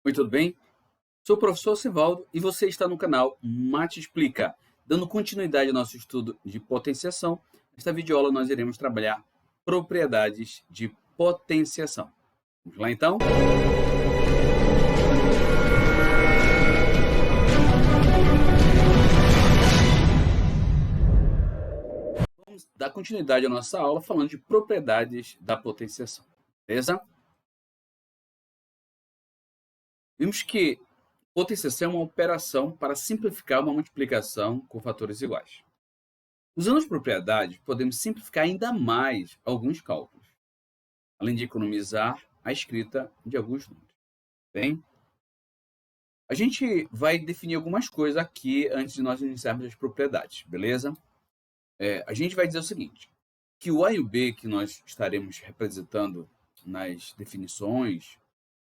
Oi, tudo bem? Sou o professor Sivaldo e você está no canal Mate Explica. Dando continuidade ao nosso estudo de potenciação, nesta videoaula nós iremos trabalhar propriedades de potenciação. Vamos lá então? Vamos dar continuidade à nossa aula falando de propriedades da potenciação. Beleza? Vimos que potenciação é uma operação para simplificar uma multiplicação com fatores iguais. Usando as propriedades, podemos simplificar ainda mais alguns cálculos, além de economizar a escrita de alguns números. Bem, a gente vai definir algumas coisas aqui antes de nós iniciarmos as propriedades, beleza? A gente vai dizer o seguinte, que o A e o B que nós estaremos representando nas definições,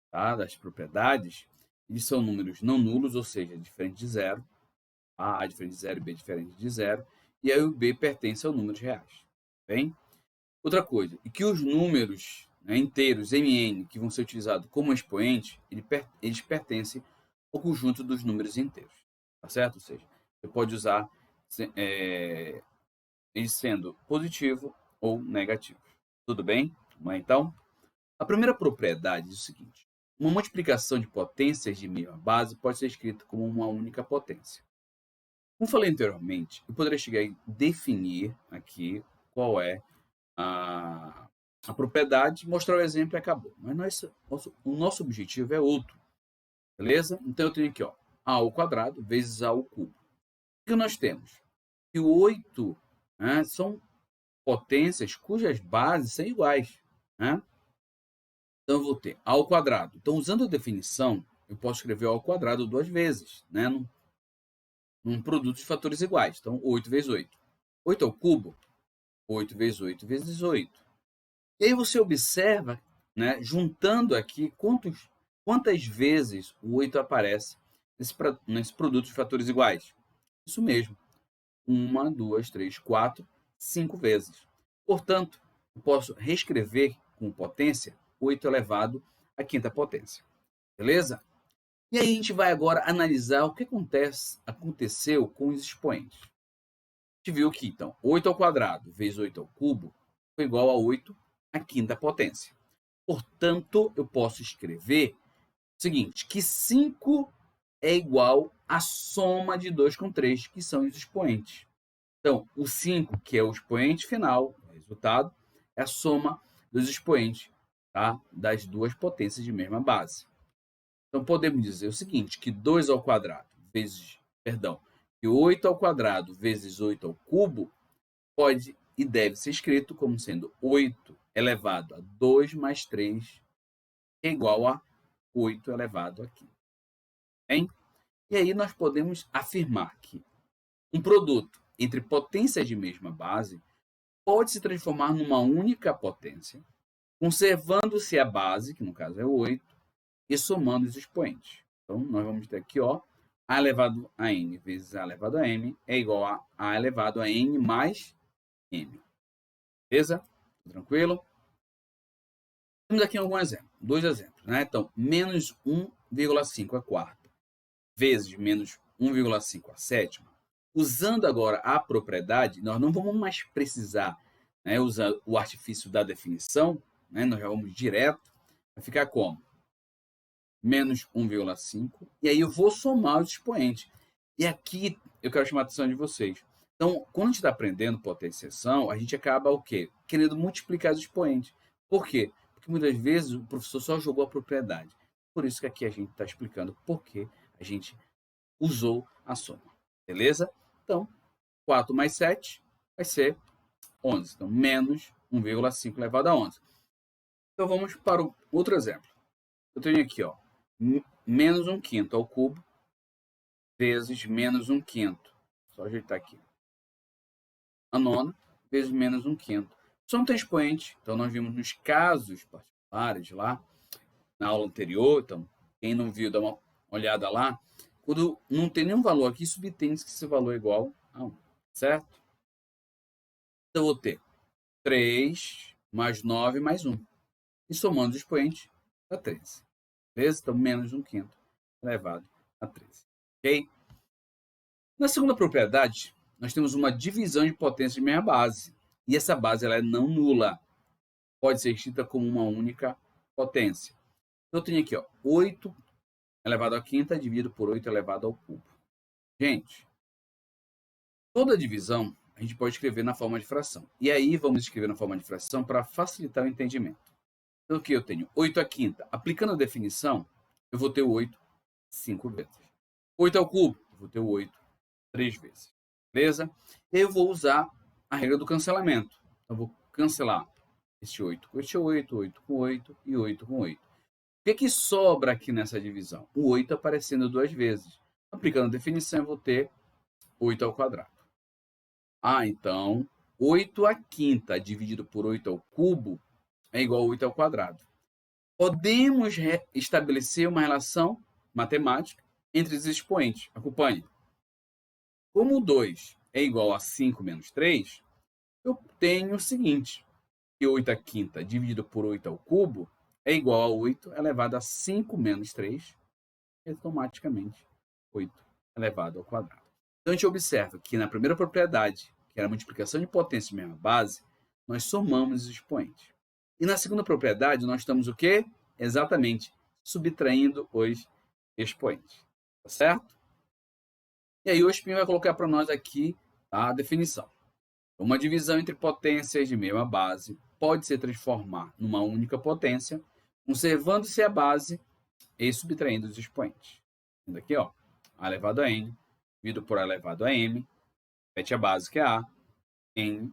tá, das propriedades, eles são números não nulos, ou seja, diferente de zero. A é diferente de zero e B é diferente de zero. E aí o B pertence ao números reais. Bem? Outra coisa, e que os números, né, inteiros, MN, que vão ser utilizados como expoente, eles pertencem ao conjunto dos números inteiros. Tá certo? Ou seja, você pode usar eles sendo positivo ou negativo. Tudo bem? Vamos lá, então? A primeira propriedade diz o seguinte: uma multiplicação de potências de mesma base pode ser escrita como uma única potência. Como falei anteriormente, eu poderia chegar e definir aqui qual é a, a propriedade, mostrar o exemplo e acabou. Mas o nosso objetivo é outro, beleza? Então eu tenho aqui, ó, a ao quadrado vezes a ao cubo. O que nós temos? Que o 8, né, são potências cujas bases são iguais. Né? Então eu vou ter a ao quadrado. Então, usando a definição, eu posso escrever a ao quadrado duas vezes, né, num produto de fatores iguais. Então, 8 vezes 8. 8 ao cubo, 8 vezes 8 vezes 8. E aí você observa, né, juntando aqui, quantas vezes o 8 aparece nesse produto de fatores iguais. Isso mesmo. Uma, duas, três, quatro, 5 vezes. Portanto, eu posso reescrever com potência 8 elevado à quinta potência. Beleza? E aí a gente vai agora analisar o que aconteceu com os expoentes. A gente viu que, então, 8 ao quadrado vezes 8 ao cubo foi igual a 8 à quinta potência. Portanto, eu posso escrever o seguinte, que 5 é igual à soma de 2 com 3, que são os expoentes. Então, o 5, que é o expoente final, o resultado, é a soma dos expoentes, tá, das duas potências de mesma base. Então, podemos dizer o seguinte, que 2 ao quadrado vezes, perdão, que 8 ao quadrado vezes 8 ao cubo pode e deve ser escrito como sendo 8 elevado a 2 mais 3 é igual a 8 elevado a 15. Bem? E aí nós podemos afirmar que um produto entre potências de mesma base pode se transformar numa única potência, conservando-se a base, que no caso é 8, e somando os expoentes. Então, nós vamos ter aqui, ó, a elevado a n vezes a elevado a m é igual a elevado a n mais m. Beleza? Tranquilo? Temos aqui algum exemplo, dois exemplos. Né? Então, menos 1,5 a quarta vezes menos 1,5 a sétima. Usando agora a propriedade, nós não vamos mais precisar, né, usar o artifício da definição, né, nós já vamos direto, vai ficar como? Menos 1,5, e aí eu vou somar os expoentes. E aqui eu quero chamar a atenção de vocês. Então, quando a gente está aprendendo potenciação, a gente acaba o quê? Querendo multiplicar os expoentes. Por quê? Porque muitas vezes o professor só jogou a propriedade. Por isso que aqui a gente está explicando por que a gente usou a soma. Beleza? Então, 4 mais 7 vai ser 11. Então, menos 1,5 elevado a 11. Então, vamos para o outro exemplo. Eu tenho aqui, ó, menos 1 quinto ao cubo vezes menos 1 quinto. Só ajeitar aqui. A nona vezes menos 1 quinto. Só não tem expoente. Então, nós vimos nos casos particulares lá, na aula anterior. Então, quem não viu, dá uma olhada lá. Quando não tem nenhum valor aqui, subtende que esse valor é igual a 1. Certo? Então, eu vou ter 3 mais 9 mais 1. E somando os expoentes, dá 13. beleza? Então, menos 1/5 elevado a 13. Ok? Na segunda propriedade, nós temos uma divisão de potência de mesma base. E essa base ela é não nula. Pode ser escrita como uma única potência. Então, eu tenho aqui, ó, 8 elevado à quinta dividido por 8 elevado ao cubo. Gente, toda divisão a gente pode escrever na forma de fração. E aí vamos escrever na forma de fração para facilitar o entendimento. Então aqui eu tenho 8 à quinta. Aplicando a definição, eu vou ter o 8 5 vezes. 8 ao cubo, eu vou ter o 8 3 vezes. Beleza? E aí eu vou usar a regra do cancelamento. Então, eu vou cancelar este 8 com este 8, 8 com 8 e 8 com 8. O que sobra aqui nessa divisão? O 8 aparecendo 2 vezes. Aplicando a definição, eu vou ter 8 ao quadrado. Então, 8 à quinta dividido por 8 ao cubo é igual a 8 ao quadrado. Podemos estabelecer uma relação matemática entre os expoentes. Acompanhe. Como 2 é igual a 5 menos 3, eu tenho o seguinte, que 8 à quinta dividido por 8 ao cubo é igual a 8 elevado a 5 menos 3, e automaticamente 8 elevado ao quadrado. Então, a gente observa que na primeira propriedade, que era a multiplicação de potência de mesma base, nós somamos os expoentes. E na segunda propriedade, nós estamos o quê? Exatamente, subtraindo os expoentes. Tá certo? E aí o Espinho vai colocar para nós aqui a definição. Uma divisão entre potências de mesma base pode se transformar numa única potência, conservando-se a base e subtraindo os expoentes. Vendo aqui, ó, A elevado a N, dividido por A elevado a M, repete a base que é A, N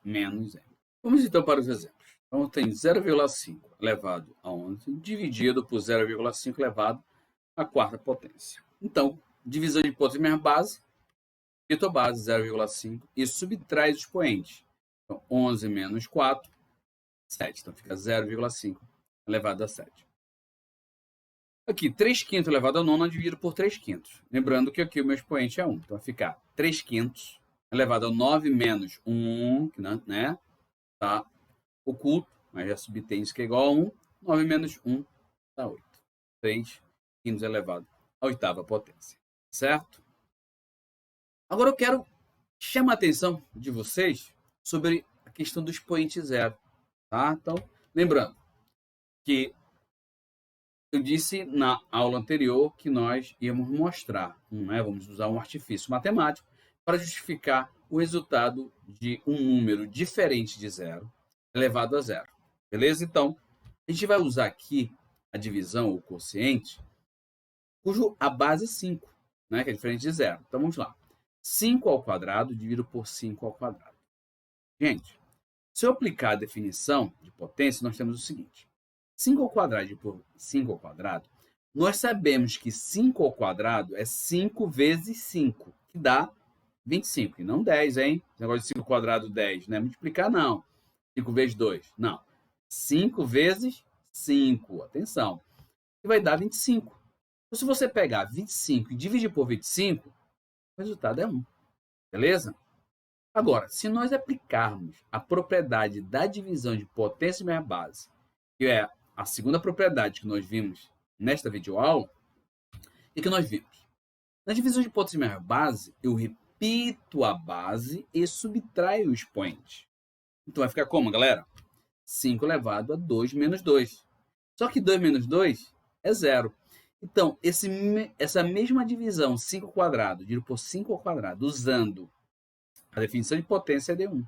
menos M. Vamos então para os exemplos. Então, tem 0,5 elevado a 11, dividido por 0,5 elevado à quarta potência. Então, divisão de potência de mesma base, repito a base, 0,5, e subtrai os expoentes. Então, 11 menos 4, 7. Então, fica 0,5 elevado a 7. Aqui, 3/5 elevado a 9 dividido por 3/5. Lembrando que aqui o meu expoente é 1. Então, vai ficar 3/5 elevado a 9 menos 1, né? Tá oculto, mas já subtém isso que é igual a 1. 9 menos 1 dá 8. 3/5 elevado à oitava potência. Certo? Agora eu quero chamar a atenção de vocês sobre a questão do expoente zero. Tá? Então, lembrando que eu disse na aula anterior que nós íamos mostrar, vamos usar um artifício matemático para justificar o resultado de um número diferente de zero elevado a zero. Beleza? Então, a gente vai usar aqui a divisão, o quociente, cujo a base é 5, né, que é diferente de zero. Então, vamos lá. 5 ao quadrado dividido por 5 ao quadrado. Gente, se eu aplicar a definição de potência, nós temos o seguinte. 5 ao quadrado por 5 ao quadrado, nós sabemos que 5 ao quadrado é 5 vezes 5, que dá 25, e não 10, hein? Esse negócio de 5 ao quadrado, 10, não é multiplicar, não. 5 vezes 2, não. 5 vezes 5, atenção. E vai dar 25. Então, se você pegar 25 e dividir por 25, o resultado é 1. Beleza? Agora, se nós aplicarmos a propriedade da divisão de potência de mesma base, que é a segunda propriedade que nós vimos nesta videoaula, o que nós vimos? Na divisão de potência de mesma base, eu repito a base e subtraio o expoente. Então vai ficar como, galera? 5 elevado a 2 menos 2. Só que 2 menos 2 é 0. Então, essa mesma divisão, 5 ao quadrado, dividido por 5 ao quadrado, usando a definição de potência é D1.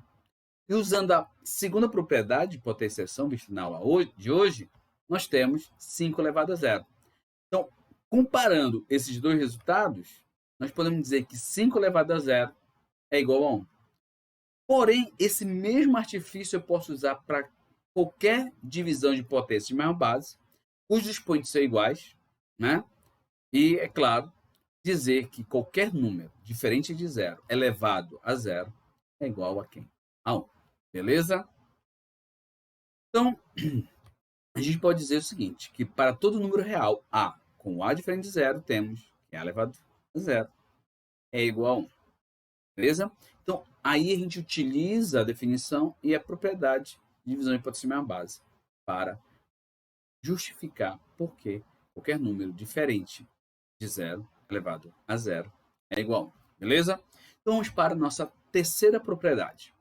E usando a segunda propriedade de potenciação vista na aula de hoje, nós temos 5 elevado a 0. Então, comparando esses dois resultados, nós podemos dizer que 5 elevado a 0 é igual a 1. Porém, esse mesmo artifício eu posso usar para qualquer divisão de potência de mesma base, cujos expoentes são iguais, né? E, é claro, dizer que qualquer número diferente de 0 elevado a 0 é igual a quem? A 1. Beleza? Então, a gente pode dizer o seguinte, que para todo número real A com A diferente de 0, temos que A elevado a 0 é igual a 1. Beleza? Então, aí a gente utiliza a definição e a propriedade de divisão de potência de mesma base para justificar por que qualquer número diferente de 0 elevado a 0 é igual a 1. Beleza? Então vamos para a nossa terceira propriedade.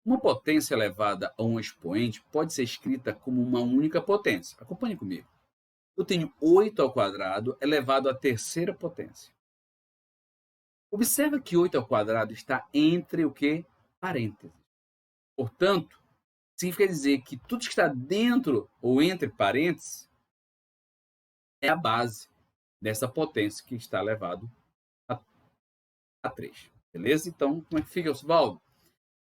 Uma potência elevada a um expoente pode ser escrita como uma única potência. Acompanhe comigo. Eu tenho 8 ao quadrado elevado à terceira potência. Observa que 8 ao quadrado está entre o quê? Parênteses. Portanto, significa dizer que tudo que está dentro ou entre parênteses é a base dessa potência que está elevado a 3. Beleza? Então, como é que fica, Osvaldo?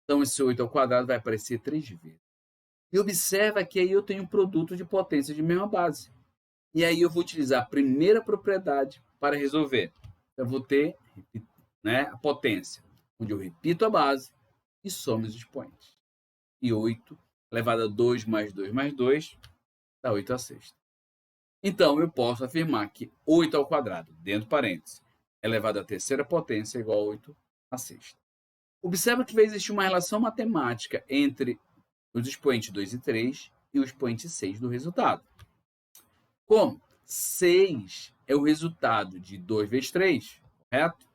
Então, esse 8 ao quadrado vai aparecer 3 vezes. E observa que aí eu tenho um produto de potência de mesma base. E aí eu vou utilizar a primeira propriedade para resolver. Eu vou ter, né, a potência, onde eu repito a base e somo os expoentes. E 8 elevado a 2 mais 2 mais 2 dá 8 a sexta. Então, eu posso afirmar que 8 ao quadrado, dentro parênteses, elevado à terceira potência é igual a 8 a sexta. Observa que vai existir uma relação matemática entre os expoentes 2 e 3 e o expoente 6 do resultado. Como 6 é o resultado de 2 vezes 3, correto?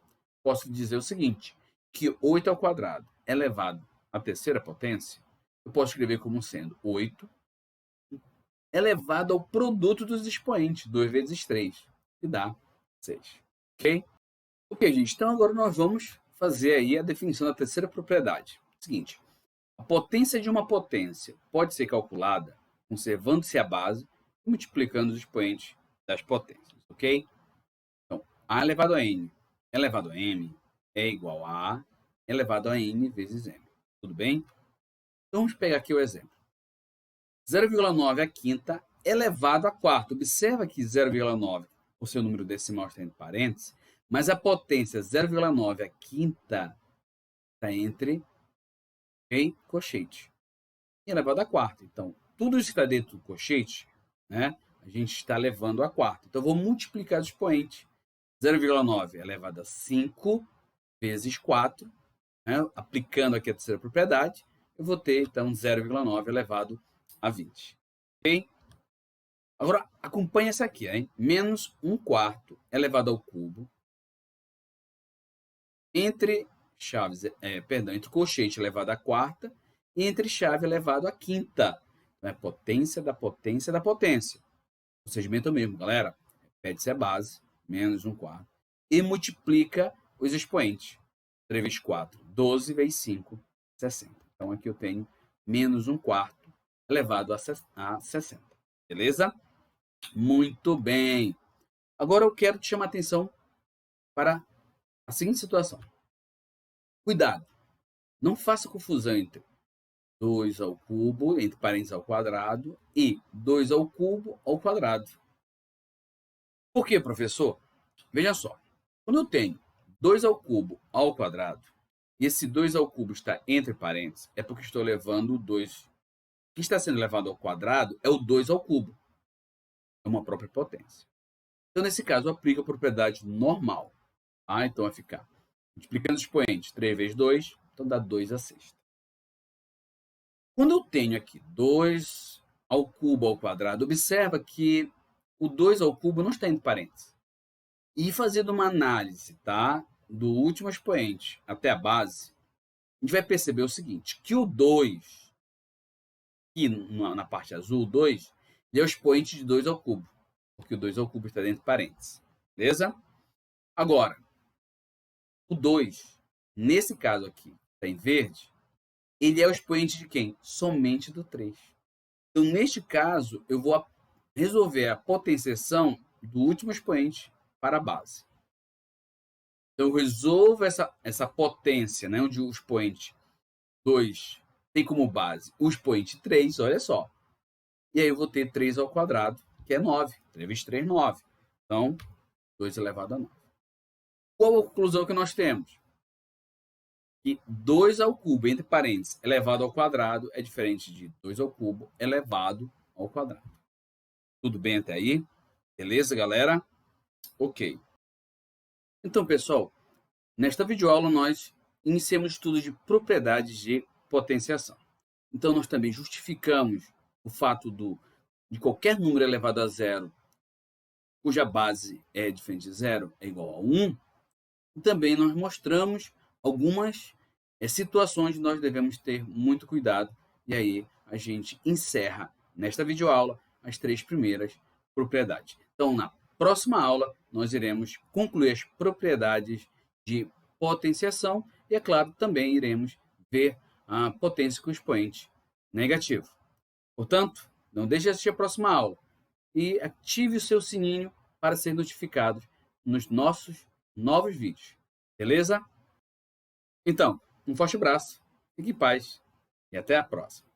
Posso dizer o seguinte, que 8 ao quadrado elevado à terceira potência, eu posso escrever como sendo 8 elevado ao produto dos expoentes, 2 vezes 3, que dá 6. Ok? Ok, gente, então agora nós vamos fazer aí a definição da terceira propriedade. Seguinte, a potência de uma potência pode ser calculada conservando-se a base e multiplicando os expoentes das potências, ok? Então, A elevado a N elevado a M é igual a A elevado a N vezes M. Tudo bem? Então, vamos pegar aqui o exemplo. 0,9 à quinta elevado à quarta. Observa que 0,9, o seu número decimal está entre parênteses, mas a potência 0,9 à quinta está entre colchete e elevado à quarta. Então, tudo isso que está dentro do colchete, né, a gente está levando à quarta. Então, eu vou multiplicar os expoentes. 0,9 elevado a 5 vezes 4, né, aplicando aqui a terceira propriedade, eu vou ter, então, 0,9 elevado a 20. Ok? Agora, acompanha essa aqui, hein? Menos 1 quarto elevado ao cubo entre chaves, entre colchete elevado à quarta e entre chave elevado à quinta. Então, é potência da potência da potência. O procedimento é o mesmo, galera. Pede-se a base, menos 1 quarto, e multiplica os expoentes. 3 vezes 4, 12 vezes 5, 60. Então, aqui eu tenho menos 1 quarto elevado a 60. Beleza? Muito bem. Agora eu quero te chamar a atenção para a seguinte situação. Cuidado, não faça confusão entre 2 ao cubo, entre parênteses ao quadrado, e 2 ao cubo ao quadrado. Por quê, professor? Veja só, quando eu tenho 2 ao cubo ao quadrado, e esse 2 ao cubo está entre parênteses, é porque estou levando o 2. O que está sendo levado ao quadrado é o 2 ao cubo. É uma própria potência. Então, nesse caso, eu aplico a propriedade normal. Então, vai ficar multiplicando os expoentes, 3 vezes 2, então dá 2 a sexta. Quando eu tenho aqui 2 ao cubo ao quadrado, observa que o 2 ao cubo não está entre parênteses. E fazendo uma análise, tá, do último expoente até a base, a gente vai perceber o seguinte, que o 2, aqui na parte azul, o 2, ele é o expoente de 2 ao cubo, porque o 2 ao cubo está dentro de parênteses. Beleza? Agora, o 2, nesse caso aqui, está em verde, ele é o expoente de quem? Somente do 3. Então, neste caso, eu vou resolver a potenciação do último expoente para a base. Então, eu resolvo essa potência, né, onde o expoente 2 tem como base o expoente 3, olha só. E aí eu vou ter 3 ao quadrado, que é 9. 3 vezes 3, 9. Então, 2 elevado a 9. Qual a conclusão que nós temos? Que 2 ao cubo, entre parênteses, elevado ao quadrado é diferente de 2 ao cubo elevado ao quadrado. Tudo bem até aí? Beleza, galera? Ok. Então, pessoal, nesta videoaula nós iniciamos o estudo de propriedades de potenciação. Então, nós também justificamos o fato de qualquer número elevado a zero cuja base é diferente de zero é igual a 1. E também nós mostramos algumas situações que nós devemos ter muito cuidado. E aí a gente encerra nesta videoaula as 3 primeiras propriedades. Então, na próxima aula, nós iremos concluir as propriedades de potenciação e, é claro, também iremos ver a potência com expoente negativo. Portanto, não deixe de assistir a próxima aula e ative o seu sininho para ser notificado nos nossos novos vídeos. Beleza? Então, um forte abraço, fique em paz e até a próxima.